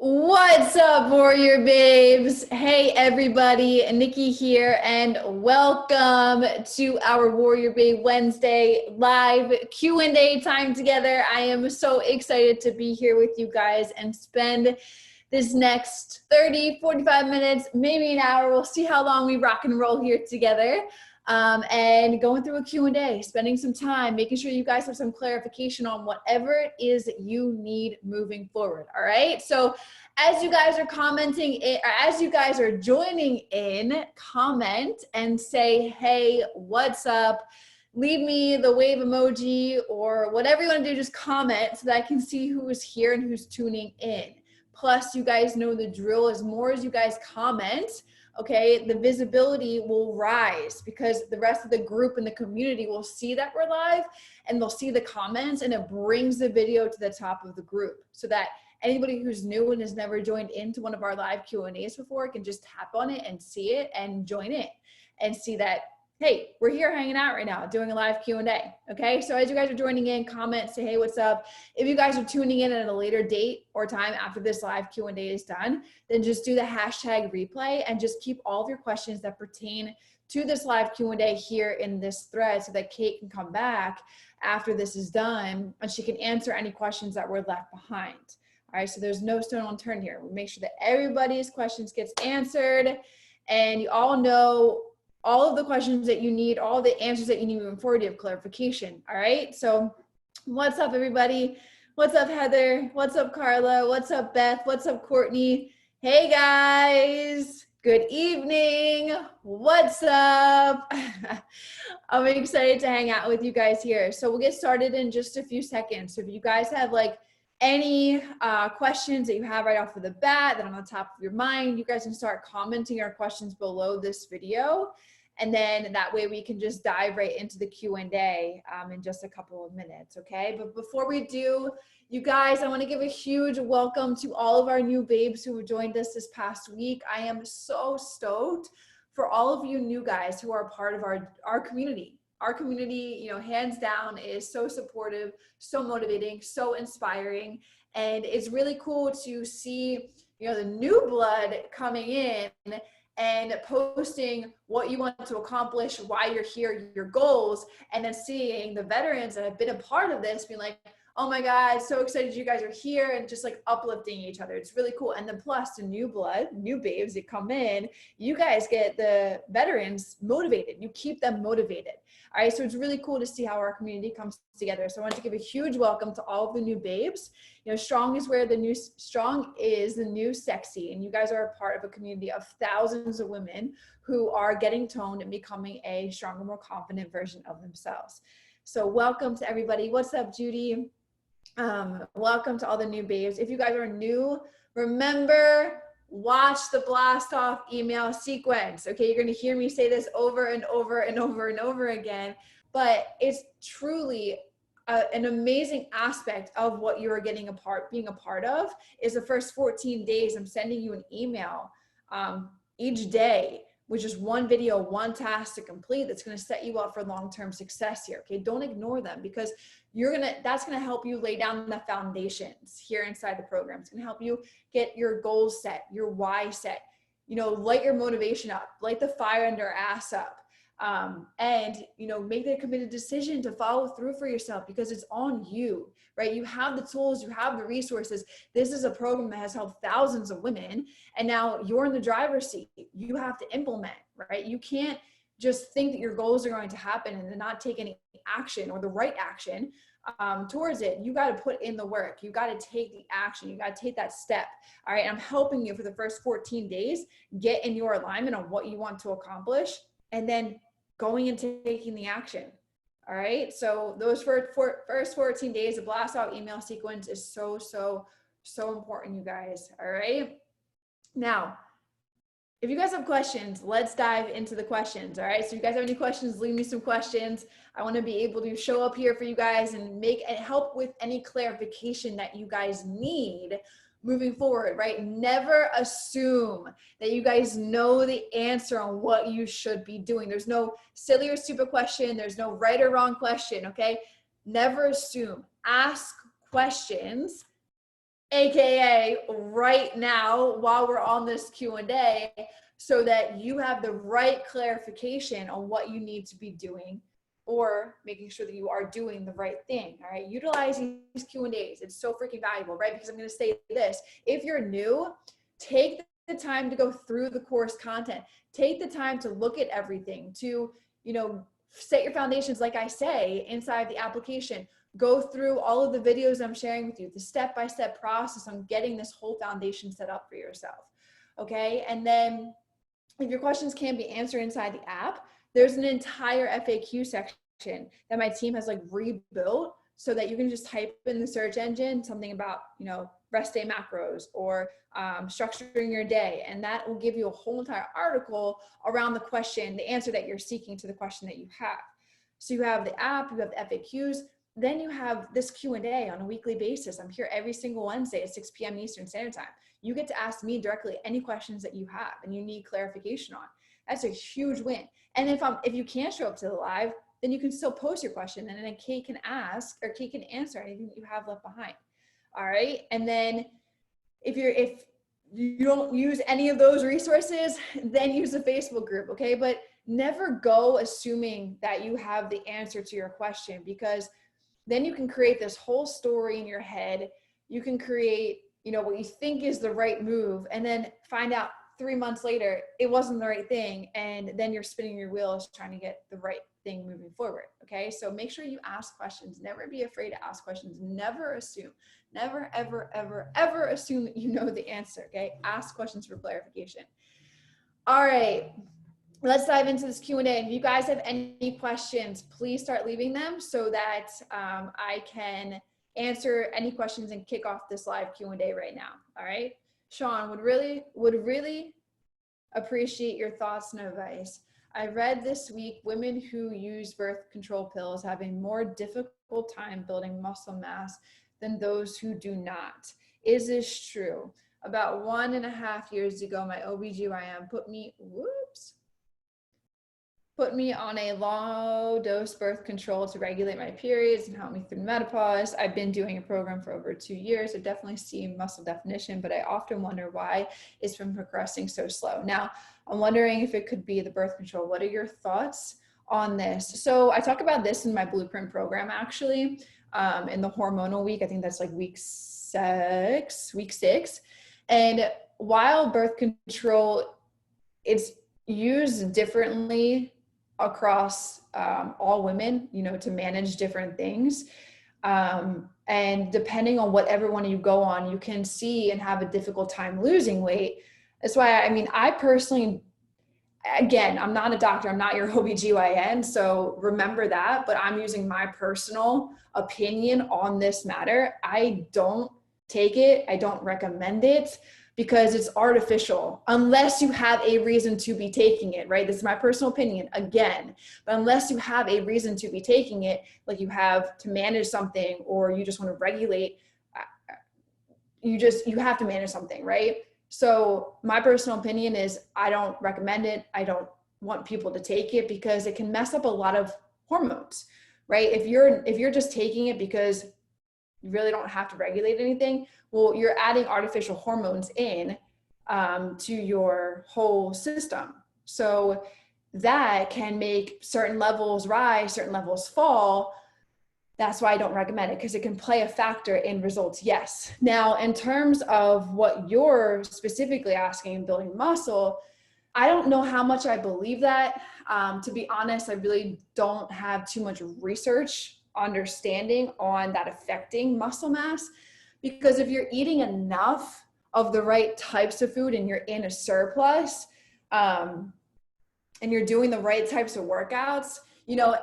What's up, Warrior Babes? Hey, everybody, Nikki here, and welcome to our Warrior Babe Wednesday live Q&A time together. I am so excited to be here with you guys and spend this next 30, 45 minutes, maybe an hour. We'll see how long we rock and roll here together. And going through a Q&A, spending some time, making sure you guys have some clarification on whatever it is that you need moving forward. All right. So as you guys are commenting, or as you guys are joining in, comment and say, hey, what's up? Leave me the wave emoji or whatever you want to do. Just comment so that I can see who is here and who's tuning in. Plus, you guys know the drill. As more as you guys comment, okay, the visibility will rise because the rest of the group and the community will see that we're live and they'll see the comments, and it brings the video to the top of the group so that anybody who's new and has never joined into one of our live Q&As before can just tap on it and see it and join in and see that, hey, we're here hanging out right now doing a live Q&A. Okay, so as you guys are joining in, comment, say, hey, what's up? If you guys are tuning in at a later date or time after this live Q&A is done, then just do the hashtag replay and just keep all of your questions that pertain to this live Q&A here in this thread so that Kate can come back after this is done and she can answer any questions that were left behind. All right, so there's no stone unturned here. We'll make sure that everybody's questions gets answered and you all know all of the questions that you need, all the answers that you need moving forward. You have clarification. All right. So what's up, everybody? What's up, Heather? What's up, Carla? What's up, Beth? What's up, Courtney? Hey, guys. Good evening. What's up? I'm excited to hang out with you guys here. So we'll get started in just a few seconds. So if you guys have like any questions that you have right off of the bat that are on the top of your mind, you guys can start commenting your questions below this video. And then that way we can just dive right into the Q&A in just a couple of minutes, okay? But before we do, you guys, I want to give a huge welcome to all of our new babes who have joined us this past week. I am so stoked for all of you new guys who are part of our community. Our community, you know, hands down is so supportive, so motivating, so inspiring. And it's really cool to see, you know, the new blood coming in and posting what you want to accomplish, why you're here, your goals, and then seeing the veterans that have been a part of this being like, oh my God, so excited you guys are here, and just like uplifting each other. It's really cool. And then plus the new blood, new babes that come in, you guys get the veterans motivated. You keep them motivated. All right, so it's really cool to see how our community comes together. So I want to give a huge welcome to all of the new babes. You know, strong is the new sexy, and you guys are a part of a community of thousands of women who are getting toned and becoming a stronger, more confident version of themselves. So welcome to everybody. What's up, Judy? Welcome to all the new babes. If you guys are new, remember, watch the blast off email sequence. Okay, you're going to hear me say this over and over and over and over again, but it's truly an amazing aspect of what you are being a part of is the first 14 days. I'm sending you an email each day with just one video, one task to complete that's going to set you up for long-term success here. Okay, don't ignore them because that's going to help you lay down the foundations here inside the program. It's going to help you get your goals set, your why set, you know, light your motivation up, light the fire under ass up, and, you know, make the committed decision to follow through for yourself because it's on you, right? You have the tools, you have the resources. This is a program that has helped thousands of women, and now you're in the driver's seat. You have to implement, right? You can't just think that your goals are going to happen and then not take any action or the right action towards it. You got to put in the work. You got to take the action. You got to take that step. All right. I'm helping you for the first 14 days, get in your alignment on what you want to accomplish and then going and taking the action. All right. So those first 14 days, the blast off email sequence is so important, you guys. All right. Now, if you guys have questions, let's dive into the questions. All right. So if you guys have any questions, leave me some questions. I want to be able to show up here for you guys and help with any clarification that you guys need moving forward, right? Never assume that you guys know the answer on what you should be doing. There's no silly or stupid question. There's no right or wrong question. Okay. Never assume. Ask questions AKA right now while we're on this Q&A, so that you have the right clarification on what you need to be doing or making sure that you are doing the right thing. All right. Utilize these Q&As. It's so freaking valuable, right? Because I'm going to say this, if you're new, take the time to go through the course content, take the time to look at everything, to, set your foundations, like I say, inside the application. Go through all of the videos I'm sharing with you, the step-by-step process on getting this whole foundation set up for yourself. Okay. And then if your questions can't be answered inside the app, there's an entire FAQ section that my team has rebuilt so that you can just type in the search engine something about, rest day macros or structuring your day. And that will give you a whole entire article around the question, the answer that you're seeking to the question that you have. So you have the app, you have the FAQs, then you have this Q&A on a weekly basis. I'm here every single Wednesday at 6 p.m. Eastern Standard Time. You get to ask me directly any questions that you have and you need clarification on. That's a huge win. And if you can't show up to the live, then you can still post your question and then Kate can ask or Kate can answer anything that you have left behind. All right. And then if you don't use any of those resources, then use the Facebook group. Okay. But never go assuming that you have the answer to your question, because then you can create this whole story in your head. You can create, what you think is the right move, and then find out 3 months later, it wasn't the right thing. And then you're spinning your wheels trying to get the right thing moving forward. Okay. So make sure you ask questions. Never be afraid to ask questions. Never assume. Never, ever, ever, ever assume that you know the answer. Okay. Ask questions for clarification. All right. Let's dive into this Q&A. If you guys have any questions, please start leaving them so that I can answer any questions and kick off this live Q&A right now. All right. Sean, would really appreciate your thoughts and advice. I read this week women who use birth control pills have a more difficult time building muscle mass than those who do not. Is this true? About 1.5 years ago, my OBGYN put me on a low dose birth control to regulate my periods and help me through menopause. I've been doing a program for over 2 years. I definitely see muscle definition, but I often wonder why it's been progressing so slow. Now, I'm wondering if it could be the birth control. What are your thoughts on this? So I talk about this in my Blueprint program, actually, in the hormonal week. I think that's week six. And while birth control, it's used differently across all women, to manage different things. And depending on whatever one you go on, you can see and have a difficult time losing weight. That's why, I personally, again, I'm not a doctor, I'm not your OBGYN, so remember that, but I'm using my personal opinion on this matter. I don't take it, I don't recommend it, because it's artificial, unless you have a reason to be taking it, right? This is my personal opinion, again, but unless you have a reason to be taking it, like you have to manage something, or you just want to regulate, you have to manage something, right? So my personal opinion is I don't recommend it. I don't want people to take it because it can mess up a lot of hormones, right? If you're just taking it because you really don't have to regulate anything, well, you're adding artificial hormones in to your whole system. So that can make certain levels rise, certain levels fall. That's why I don't recommend it, because it can play a factor in results, yes. Now, in terms of what you're specifically asking in building muscle, I don't know how much I believe that. To be honest, I really don't have too much research understanding on that affecting muscle mass, because if you're eating enough of the right types of food and you're in a surplus, and you're doing the right types of workouts,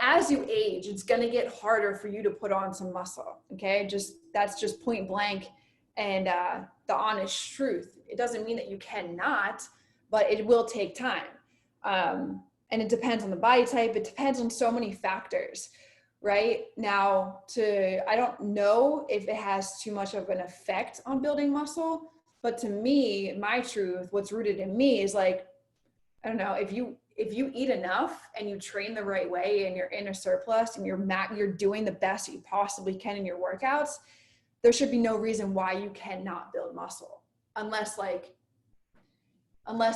as you age, it's going to get harder for you to put on some muscle. Okay. That's just point blank. And, the honest truth. It doesn't mean that you cannot, but it will take time. And it depends on the body type. It depends on so many factors, right? Now, I don't know if it has too much of an effect on building muscle, but to me, my truth, what's rooted in me is I don't know, if you eat enough and you train the right way and you're in a surplus and you're doing the best that you possibly can in your workouts, there should be no reason why you cannot build muscle unless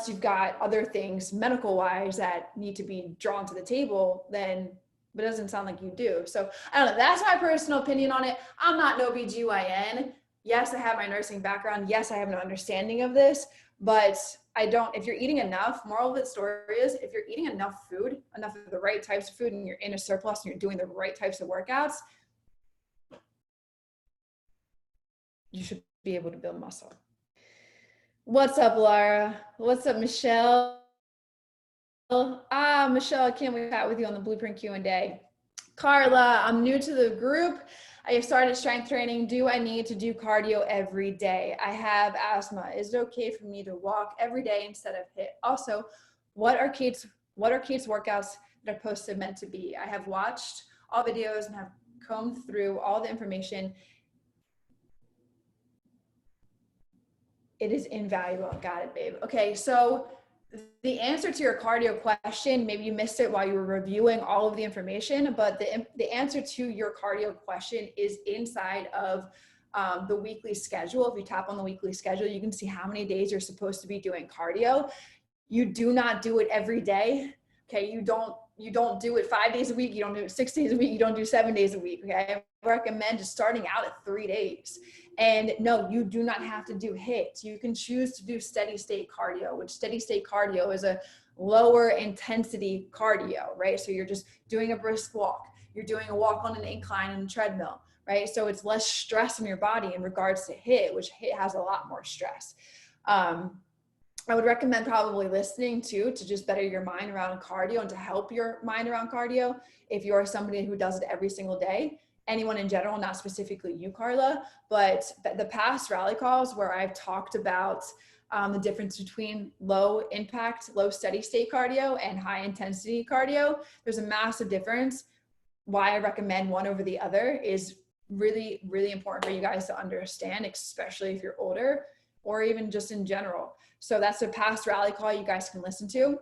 you've got other things medical wise that need to be drawn to the table, then but it doesn't sound like you do. So I don't know, that's my personal opinion on it. I'm not no OBGYN. Yes, I have my nursing background. Yes, I have an understanding of this, but if you're eating enough, moral of the story is if you're eating enough food, enough of the right types of food, and you're in a surplus and you're doing the right types of workouts, you should be able to build muscle. What's up, Lara? What's up, Michelle? Michelle, I can't wait to chat with you on the Blueprint Q&A. Carla, I'm new to the group. I have started strength training. Do I need to do cardio every day? I have asthma. Is it okay for me to walk every day instead of HIIT? Also, what are Kate's workouts that are posted meant to be? I have watched all videos and have combed through all the information. It is invaluable. Got it, babe. Okay, so the answer to your cardio question, maybe you missed it while you were reviewing all of the information, but the answer to your cardio question is inside of the weekly schedule. If you tap on the weekly schedule, you can see how many days you're supposed to be doing cardio. You do not do it every day. Okay, you don't do it 5 days a week. You don't do it 6 days a week. You don't do 7 days a week. Okay, I recommend just starting out at 3 days. And no, you do not have to do HIIT. You can choose to do steady state cardio, which steady state cardio is a lower intensity cardio, right? So you're just doing a brisk walk. You're doing a walk on an incline and a treadmill, right? So it's less stress on your body in regards to HIIT, which HIIT has a lot more stress. I would recommend probably listening to just better your mind around cardio and to help your mind around cardio. If you are somebody who does it every single day, anyone in general, not specifically you, Carla, but the past rally calls where I've talked about the difference between low impact, low steady state cardio and high intensity cardio, there's a massive difference. Why I recommend one over the other is really, really important for you guys to understand, especially if you're older or even just in general. So that's a past rally call you guys can listen to.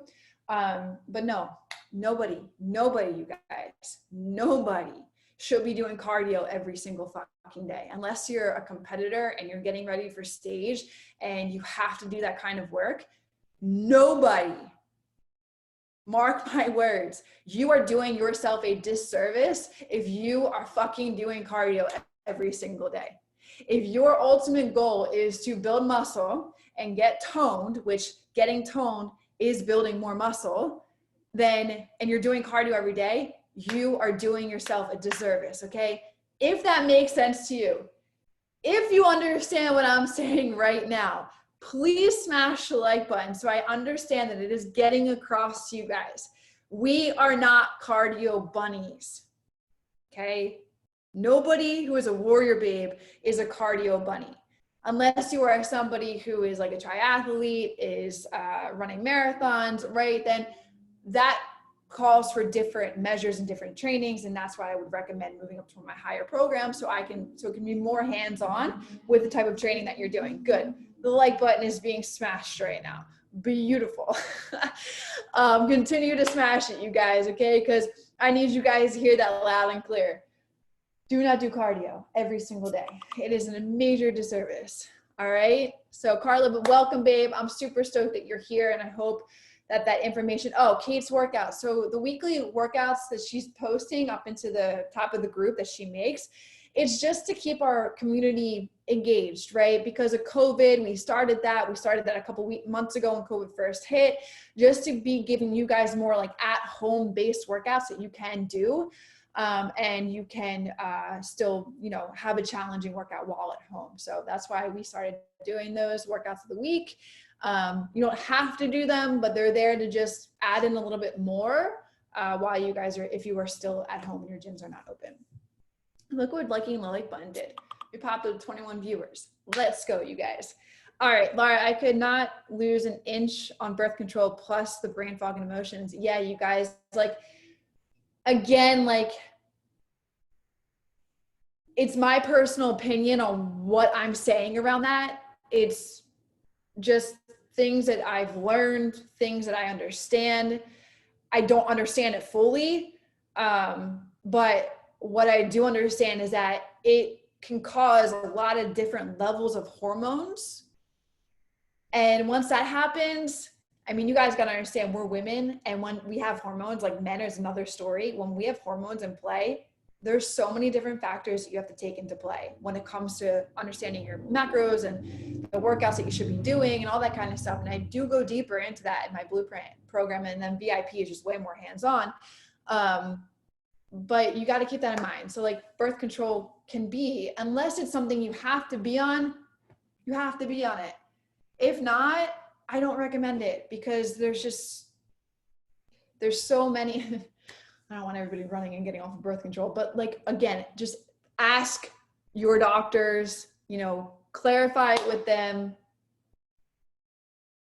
But no, nobody, you guys, nobody should be doing cardio every single fucking day. Unless you're a competitor and you're getting ready for stage and you have to do that kind of work, nobody, mark my words, you are doing yourself a disservice if you are fucking doing cardio every single day. If your ultimate goal is to build muscle and get toned, which getting toned is building more muscle, and you're doing cardio every day, you are doing yourself a disservice, okay? If that makes sense to you, if you understand what I'm saying right now, please smash the like button so I understand that it is getting across to you guys. We are not cardio bunnies, okay? Nobody who is a warrior babe is a cardio bunny. Unless you are somebody who is like a triathlete, is running marathons, right? Then that calls for different measures and different trainings, and that's why I would recommend moving up to my higher program so it can be more hands-on with the type of training that you're doing. Good. The like button is being smashed right now. Beautiful. Continue to smash it, you guys, okay? Because I need you guys to hear that loud and clear. Do not do cardio every single day. It is a major disservice. All right. So Carla, but welcome, babe. I'm super stoked that you're here, and I hope that information. Oh, Kate's workouts. So the weekly workouts that she's posting up into the top of the group that she makes, it's just to keep our community engaged, right? Because of COVID, we started that a couple months ago when COVID first hit, just to be giving you guys more like at-home based workouts that you can do. And you can still, have a challenging workout while at home. So that's why we started doing those workouts of the week. You don't have to do them, but they're there to just add in a little bit more while you guys if you are still at home and your gyms are not open. Look what liking the like button did. We popped up 21 viewers. Let's go, you guys. All right, Laura, I could not lose an inch on birth control plus the brain fog and emotions. Yeah, you guys, again, it's my personal opinion on what I'm saying around that. It's just things that I've learned, things that I understand. I don't understand it fully, but what I do understand is that it can cause a lot of different levels of hormones. And once that happens, I mean, you guys got to understand we're women. And when we have hormones, like men is another story. When we have hormones in play, there's so many different factors that you have to take into play when it comes to understanding your macros and the workouts that you should be doing and all that kind of stuff. And I do go deeper into that in my blueprint program. And then VIP is just way more hands-on. But you got to keep that in mind. So like birth control can be, unless it's something you have to be on, you have to be on it. If not, I don't recommend it because there's so many, I don't want everybody running and getting off of birth control, but like, again, just ask your doctors, you know, clarify it with them.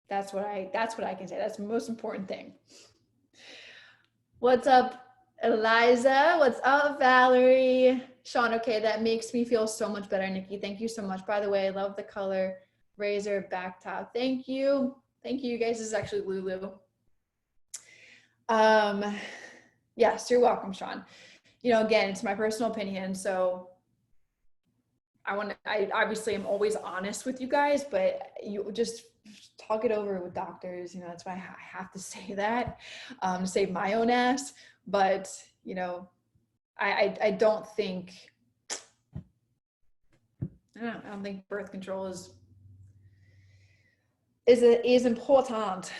That's what I can say. That's the most important thing. What's up, Eliza? What's up, Valerie? Sean, okay, that makes me feel so much better, Nikki. Thank you so much. By the way, I love the color razor back top. Thank you. Thank you, you guys. This is actually Lulu. Yes, you're welcome, Sean. You know, again, it's my personal opinion. So I obviously am always honest with you guys, but you just talk it over with doctors. You know, that's why I have to say that, to save my own ass. But, you know, I don't think, I don't think birth control is important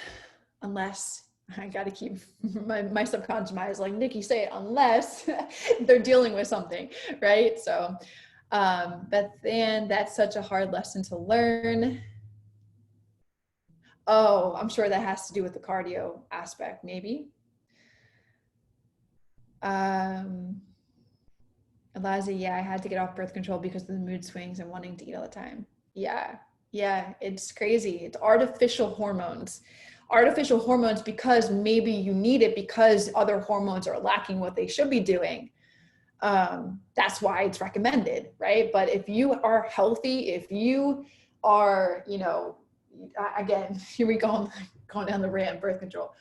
unless I got to keep my subconscious mind is like, Nikki, say it, unless they're dealing with something, right? So, but then that's such a hard lesson to learn. Oh, I'm sure that has to do with the cardio aspect, maybe. Eliza, yeah, I had to get off birth control because of the mood swings and wanting to eat all the time. Yeah, it's crazy. It's artificial hormones because maybe you need it because other hormones are lacking what they should be doing. That's why it's recommended, right? But if you are healthy, if you are, you know, again, here we go, going down the rant, birth control.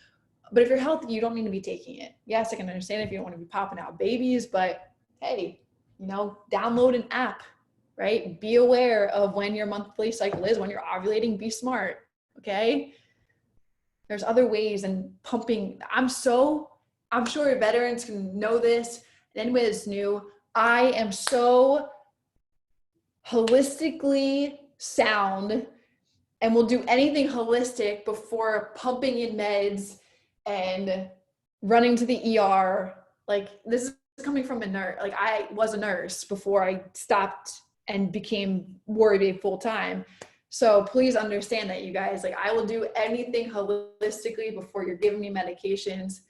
But if you're healthy, you don't need to be taking it. Yes, I can understand if you don't want to be popping out babies, but hey, you know, download an app, right? Be aware of when your monthly cycle is, when you're ovulating, be smart, okay? There's other ways and pumping. I'm sure veterans can know this. And anybody that's new, I am so holistically sound and will do anything holistic before pumping in meds and running to the ER. Like, this is coming from a nurse. Like, I was a nurse before I stopped and became WarriorBabe full time. So please understand that, you guys. Like, I will do anything holistically before you're giving me medications.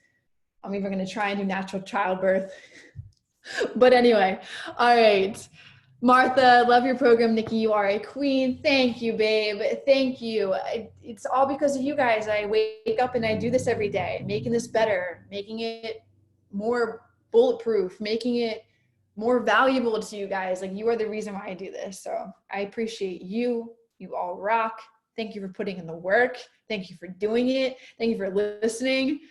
I'm even going to try and do natural childbirth. But anyway, all right. Martha, love your program. Nikki, you are a queen. Thank you, babe. Thank you. It's all because of you guys. I wake up and I do this every day, making this better, making it more bulletproof, making it more valuable to you guys. Like, you are the reason why I do this. So I appreciate you. You all rock. Thank you for putting in the work. Thank you for doing it. Thank you for listening,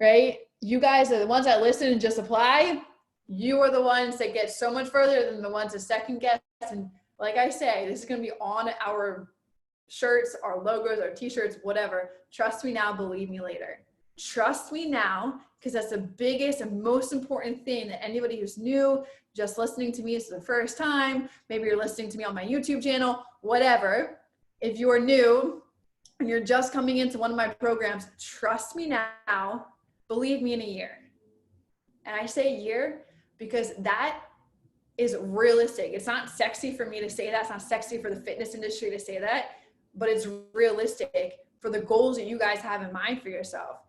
right? You guys are the ones that listen and just apply. You are the ones that get so much further than the ones that second guess. And like I say, this is going to be on our shirts, our logos, our t-shirts, whatever. Trust me now, believe me later. Trust me now, because that's the biggest and most important thing that anybody who's new, just listening to me, this is the first time, maybe you're listening to me on my YouTube channel, whatever. If you're new and you're just coming into one of my programs, trust me now, believe me in a year. And I say year because that is realistic. It's not sexy for me to say that. It's not sexy for the fitness industry to say that, but it's realistic for the goals that you guys have in mind for yourself.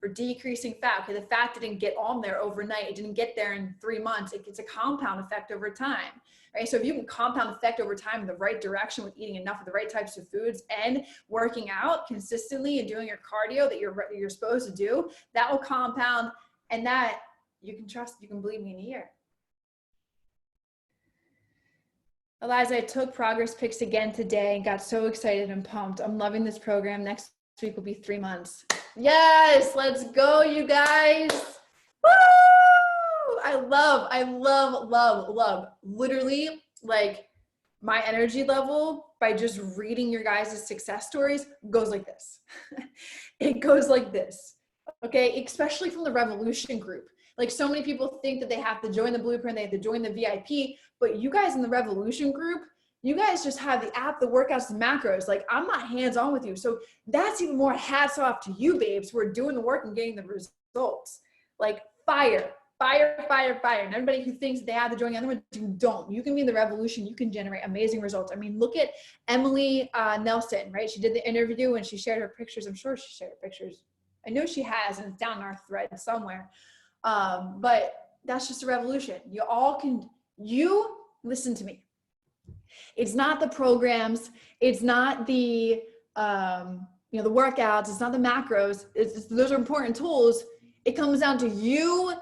For decreasing fat. Okay, the fat didn't get on there overnight. It didn't get there in 3 months. It gets a compound effect over time, right? So if you can compound effect over time in the right direction with eating enough of the right types of foods and working out consistently and doing your cardio that you're supposed to do, that will compound, and that you can trust, you can believe me in a year. Eliza, I took progress pics again today and got so excited and pumped. I'm loving this program. Next week will be 3 months. Yes, let's go, you guys. Woo! I love, literally like my energy level by just reading your guys' success stories goes like this. It goes like this, okay? Especially from the Revolution group. Like so many people think that they have to join the Blueprint, they have to join the VIP, but you guys in the Revolution group, you guys just have the app, the workouts, the macros. Like I'm not hands-on with you. So that's even more hats off to you babes who are doing the work and getting the results. Like fire. And everybody who thinks they have to join the other one, you don't. You can be in the Revolution. You can generate amazing results. I mean, look at Emily Nelson, right? She did the interview and she shared her pictures. I'm sure she shared her pictures. I know she has, and it's down in our thread somewhere. But that's just a revolution. You listen to me. It's not the programs. It's not the, the workouts. It's not the macros. Those are important tools. It comes down to you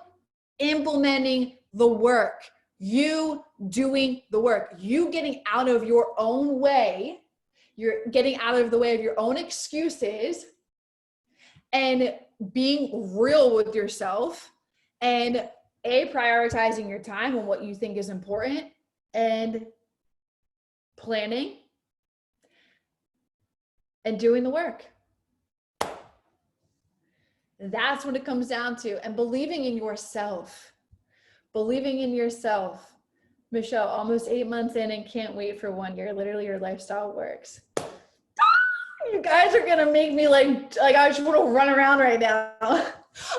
implementing the work, you doing the work, you getting out of your own way. You're getting out of the way of your own excuses and being real with yourself and prioritizing your time and what you think is important and planning and doing the work. That's what it comes down to. And believing in yourself. Michelle, almost 8 months in and can't wait for 1 year. Literally your lifestyle works. You guys are gonna make me like I just want to run around right now.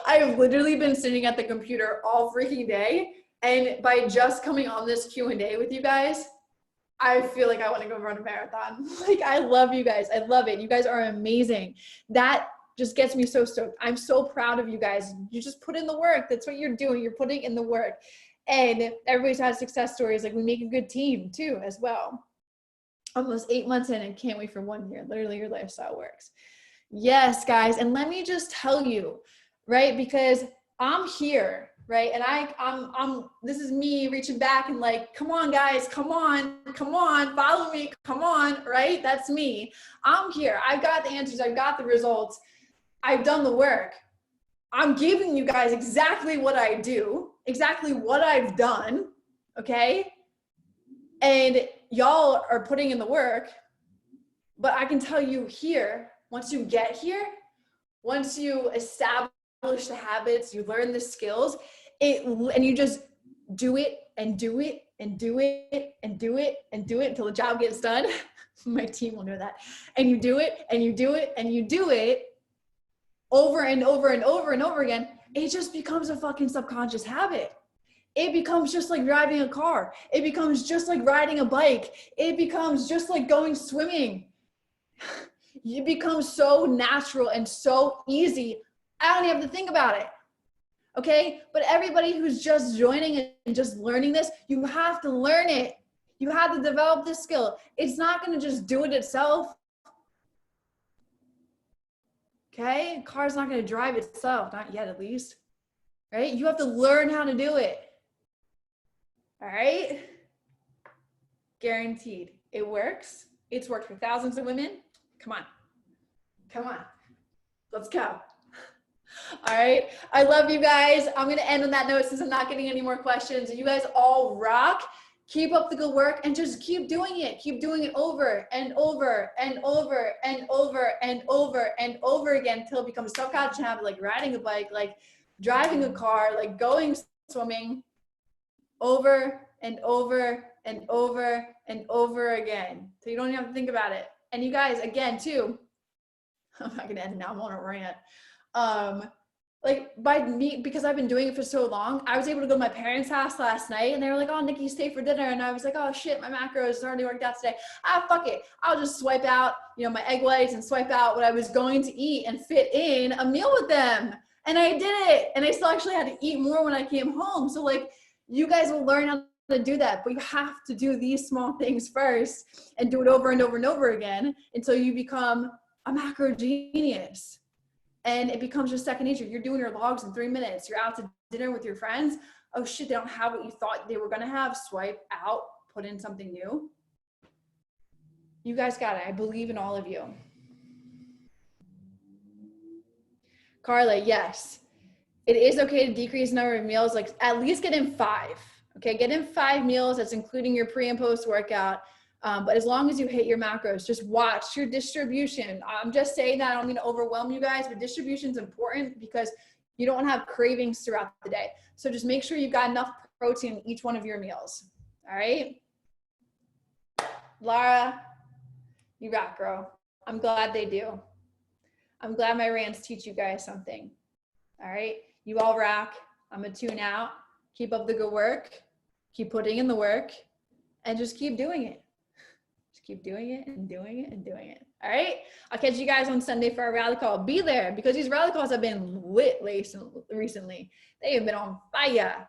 I've literally been sitting at the computer all freaking day. And by just coming on this Q&A with you guys, I feel like I want to go run a marathon. Like I love you guys. I love it. You guys are amazing. That just gets me so stoked. I'm so proud of you guys. You just put in the work. That's what you're doing. You're putting in the work. And everybody's had success stories. Like we make a good team too, as well. Almost 8 months in and can't wait for 1 year. Literally your lifestyle works. Yes, guys. And let me just tell you, right? Because I'm here, right? And I'm this is me reaching back and like, come on guys, come on, follow me, come on, right? That's me. I'm here. I've got the answers. I've got the results. I've done the work. I'm giving you guys exactly what I do, exactly what I've done, okay? And y'all are putting in the work, but I can tell you here, once you get here, once you establish the habits, you learn the skills, and you just do it and do it and do it and do it and do it until the job gets done. My team will know that. And you do it and you do it and you do it over and over and over and over again. It just becomes a fucking subconscious habit. It becomes just like driving a car. It becomes just like riding a bike. It becomes just like going swimming. It becomes so natural and so easy. I don't even have to think about it. Okay? But everybody who's just joining and just learning this, you have to learn it. You have to develop this skill. It's not going to just do it itself. Okay? Car's not going to drive itself. Not yet, at least. Right? You have to learn how to do it. All right? Guaranteed. It works. It's worked for thousands of women. Come on. Come on. Let's go. All right. I love you guys. I'm going to end on that note since I'm not getting any more questions. You guys all rock. Keep up the good work and just keep doing it. Keep doing it over and over and over and over and over and over again until it becomes a subconscious habit, like riding a bike, like driving a car, like going swimming, over and over and over and over again. So you don't even have to think about it. And you guys, again, too, I'm not going to end now. I'm on a rant. Like by me, because I've been doing it for so long, I was able to go to my parents' house last night and they were like, oh, Nikki, stay for dinner. And I was like, oh shit, my macros already worked out today. Fuck it. I'll just swipe out, my egg whites and swipe out what I was going to eat and fit in a meal with them. And I did it. And I still actually had to eat more when I came home. So like, you guys will learn how to do that, but you have to do these small things first and do it over and over and over again until you become a macro genius. And it becomes your second nature. You're doing your logs in 3 minutes. You're out to dinner with your friends. Oh shit, they don't have what you thought they were gonna have. Swipe out, put in something new. You guys got it. I believe in all of you. Carla, yes. It is okay to decrease the number of meals, like at least get in 5. Okay, get in 5 meals. That's including your pre and post workout. But as long as you hit your macros, just watch your distribution. I'm just saying that I don't mean to overwhelm you guys, but distribution is important because you don't have cravings throughout the day. So just make sure you've got enough protein in each one of your meals. All right. Lara, you rock, girl. I'm glad they do. I'm glad my rants teach you guys something. All right. You all rock. I'm going to tune out. Keep up the good work. Keep putting in the work and just keep doing it. Just keep doing it and doing it and doing it. All right. I'll catch you guys on Sunday for our rally call. Be there because these rally calls have been lit recently. They have been on fire.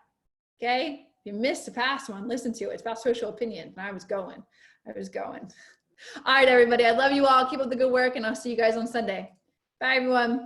Okay. If you missed the past one, listen to it. It's about social opinion. And I was going. All right, everybody. I love you all. Keep up the good work and I'll see you guys on Sunday. Bye, everyone.